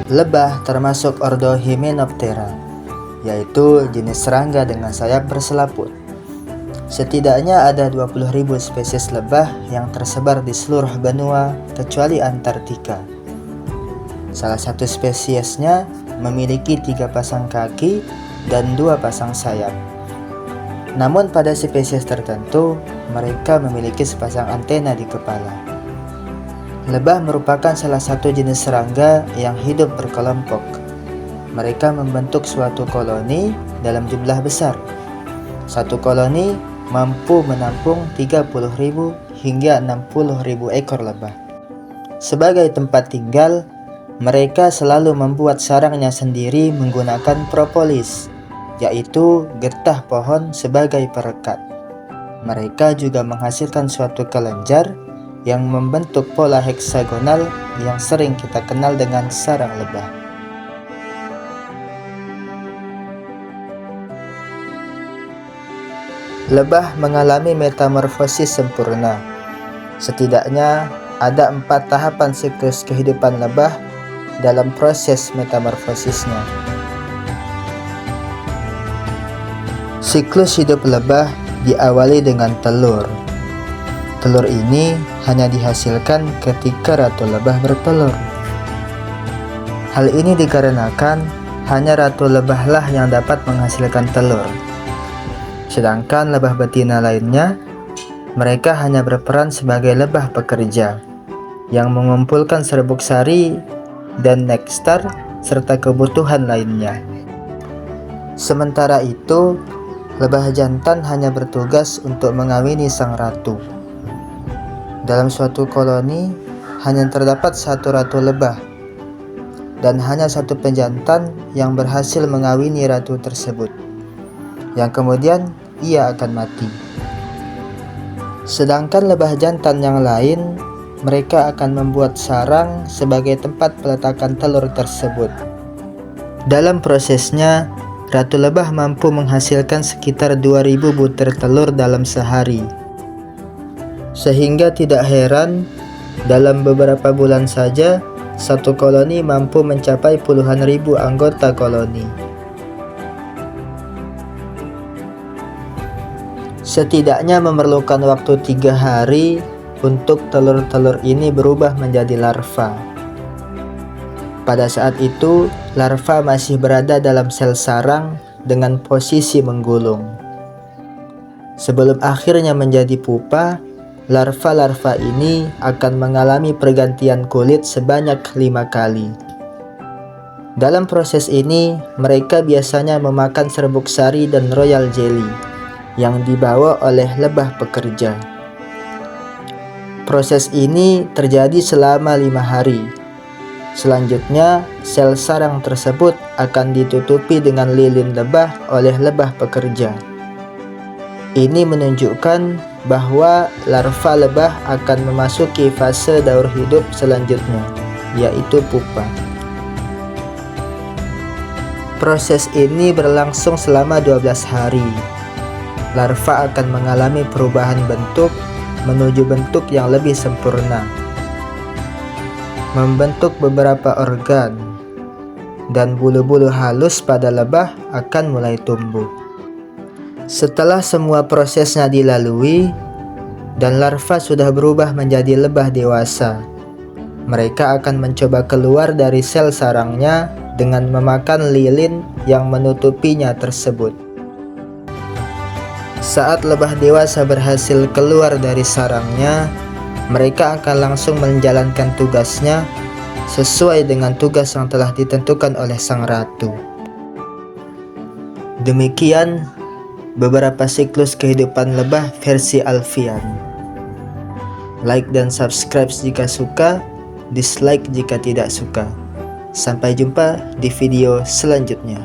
Lebah termasuk ordo Hymenoptera, yaitu jenis serangga dengan sayap berselaput. Setidaknya ada 20.000 spesies lebah yang tersebar di seluruh benua kecuali Antartika. Salah satu spesiesnya memiliki 3 pasang kaki dan 2 pasang sayap. Namun pada spesies tertentu, mereka memiliki sepasang antena di kepala. Lebah merupakan salah satu jenis serangga yang hidup berkelompok. Mereka membentuk suatu koloni dalam jumlah besar. Satu koloni mampu menampung 30.000 hingga 60.000 ekor lebah. Sebagai tempat tinggal, mereka selalu membuat sarangnya sendiri menggunakan propolis, yaitu getah pohon sebagai perekat. Mereka juga menghasilkan suatu kelenjar yang membentuk pola heksagonal yang sering kita kenal dengan sarang lebah. Lebah mengalami metamorfosis sempurna. Setidaknya ada 4 tahapan siklus kehidupan lebah dalam proses metamorfosisnya. Siklus hidup lebah diawali dengan telur. Telur ini hanya dihasilkan ketika ratu lebah bertelur. Hal ini dikarenakan hanya ratu lebahlah yang dapat menghasilkan telur. Sedangkan lebah betina lainnya, mereka hanya berperan sebagai lebah pekerja yang mengumpulkan serbuk sari dan nektar serta kebutuhan lainnya. Sementara itu, lebah jantan hanya bertugas untuk mengawini sang ratu. Dalam suatu koloni hanya terdapat 1 ratu lebah dan hanya 1 penjantan yang berhasil mengawini ratu tersebut, yang kemudian ia akan mati. Sedangkan lebah jantan yang lain, mereka akan membuat sarang sebagai tempat peletakan telur tersebut. Dalam prosesnya, ratu lebah mampu menghasilkan sekitar 2.000 butir telur dalam sehari. Sehingga tidak heran, dalam beberapa bulan saja, satu koloni mampu mencapai puluhan ribu anggota koloni. Setidaknya memerlukan waktu 3 hari untuk telur-telur ini berubah menjadi larva. Pada saat itu, larva masih berada dalam sel sarang dengan posisi menggulung. Sebelum akhirnya menjadi pupa, larva-larva ini akan mengalami pergantian kulit sebanyak 5 kali. Dalam proses ini, mereka biasanya memakan serbuk sari dan royal jelly yang dibawa oleh lebah pekerja. Proses ini terjadi selama 5 hari. Selanjutnya, sel sarang tersebut akan ditutupi dengan lilin lebah oleh lebah pekerja. Ini menunjukkan bahwa larva lebah akan memasuki fase daur hidup selanjutnya, yaitu pupa. Proses ini berlangsung selama 12 hari. Larva akan mengalami perubahan bentuk menuju bentuk yang lebih sempurna, membentuk beberapa organ, dan bulu-bulu halus pada lebah akan mulai tumbuh. Setelah semua prosesnya dilalui dan larva sudah berubah menjadi lebah dewasa, mereka akan mencoba keluar dari sel sarangnya dengan memakan lilin yang menutupinya tersebut. Saat lebah dewasa berhasil keluar dari sarangnya, mereka akan langsung menjalankan tugasnya sesuai dengan tugas yang telah ditentukan oleh sang ratu. Demikian beberapa siklus kehidupan lebah versi Alfian. Like dan subscribe jika suka, dislike jika tidak suka. Sampai jumpa di video selanjutnya.